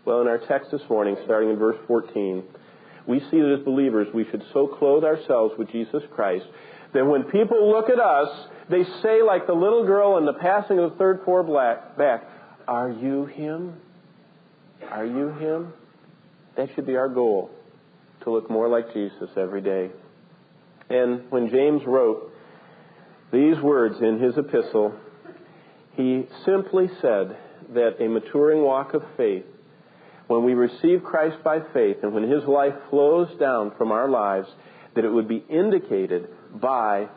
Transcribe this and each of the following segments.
Well, in our text this morning, starting in verse 14, we see that as believers we should so clothe ourselves with Jesus Christ that when people look at us, they say like the little girl in the passing of the third floor back, "Are you him? Are you him?" That should be our goal, to look more like Jesus every day. And when James wrote these words in his epistle, he simply said that a maturing walk of faith, when we receive Christ by faith and when his life flows down from our lives, that it would be indicated by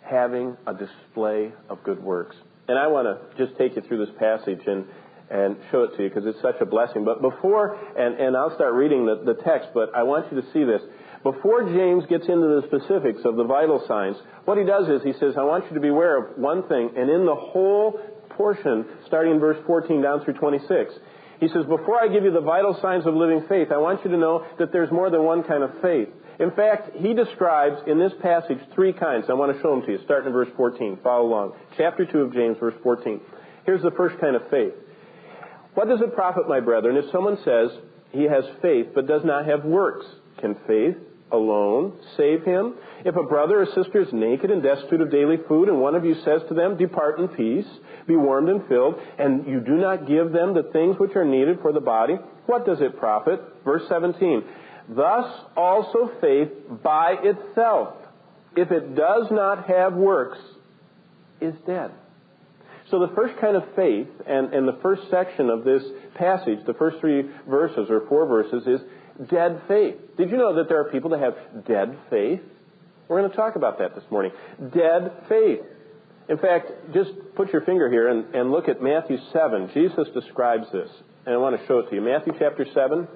having a display of good works. And I want to just take you through this passage and show it to you because it's such a blessing. But before, and I'll start reading the text, but I want you to see this. Before James gets into the specifics of the vital signs, what he does is he says, I want you to be aware of one thing, and in the whole portion, starting in verse 14 down through 26, he says, before I give you the vital signs of living faith, I want you to know that there's more than one kind of faith. In fact, he describes in this passage three kinds. I want to show them to you, starting in verse 14. Follow along. Chapter 2 of James, verse 14. Here's the first kind of faith. What does it profit, my brethren, if someone says he has faith but does not have works? Can faith alone save him? If a brother or sister is naked and destitute of daily food, and one of you says to them, depart in peace, be warmed and filled, and you do not give them the things which are needed for the body, what does it profit? Verse 17. Thus also faith by itself, if it does not have works, is dead. So the first kind of faith, and the first section of this passage, the first three verses or four verses, is dead faith. Did you know that there are people that have dead faith? We're going to talk about that this morning. Dead faith. In fact, just put your finger here and look at Matthew 7. Jesus describes this, and I want to show it to you. Matthew chapter 7.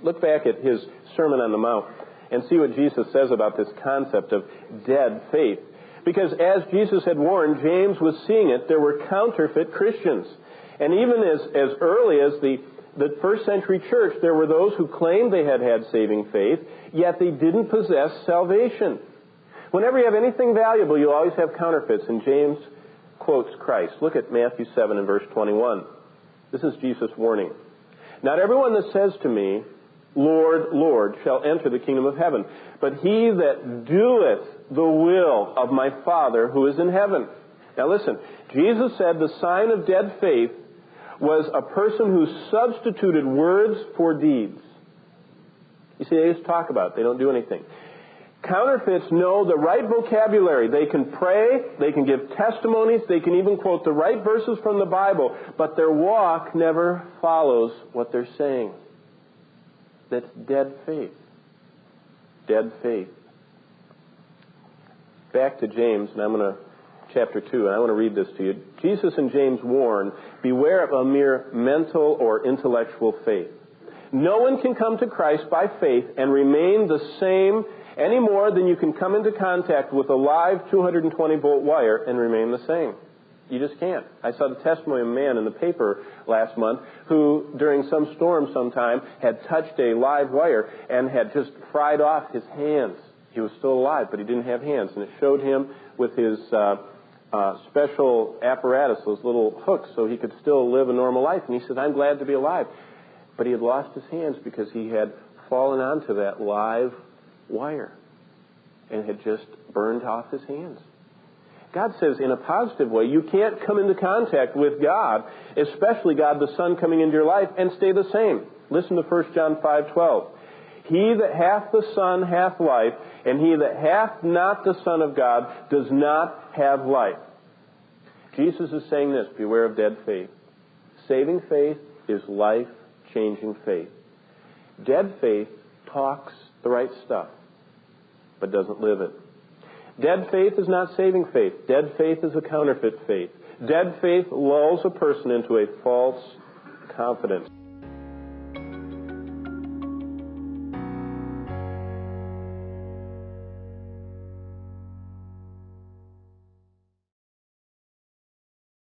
Look back at his Sermon on the Mount and see what Jesus says about this concept of dead faith. Because as Jesus had warned, James was seeing it. There were counterfeit Christians. And even as early as the first century church, there were those who claimed they had saving faith, yet they didn't possess salvation. Whenever you have anything valuable, you always have counterfeits. And James quotes Christ. Look at Matthew 7 and verse 21. This is Jesus' warning. Not everyone that says to me, Lord, Lord, shall enter the kingdom of heaven, but he that doeth the will of my Father who is in heaven. Now listen, Jesus said the sign of dead faith was a person who substituted words for deeds. You see, they just talk about it. They don't do anything. Counterfeits know the right vocabulary. They can pray, they can give testimonies, they can even quote the right verses from the Bible, but their walk never follows what they're saying. That's dead faith. Dead faith. Back to James, and I'm going to chapter 2, and I want to read this to you. Jesus and James warn, beware of a mere mental or intellectual faith. No one can come to Christ by faith and remain the same any more than you can come into contact with a live 220-volt wire and remain the same. You just can't. I saw the testimony of a man in the paper last month who, during some storm sometime, had touched a live wire and had just fried off his hands. He was still alive, but he didn't have hands. And it showed him with his special apparatus, those little hooks, so he could still live a normal life. And he said, I'm glad to be alive. But he had lost his hands because he had fallen onto that live wire and had just burned off his hands. God says in a positive way, you can't come into contact with God, especially God the Son coming into your life, and stay the same. Listen to 1 John 5:12. He that hath the Son hath life, and he that hath not the Son of God does not have life. Jesus is saying this, beware of dead faith. Saving faith is life-changing faith. Dead faith talks the right stuff, but doesn't live it. Dead faith is not saving faith. Dead faith is a counterfeit faith. Dead faith lulls a person into a false confidence.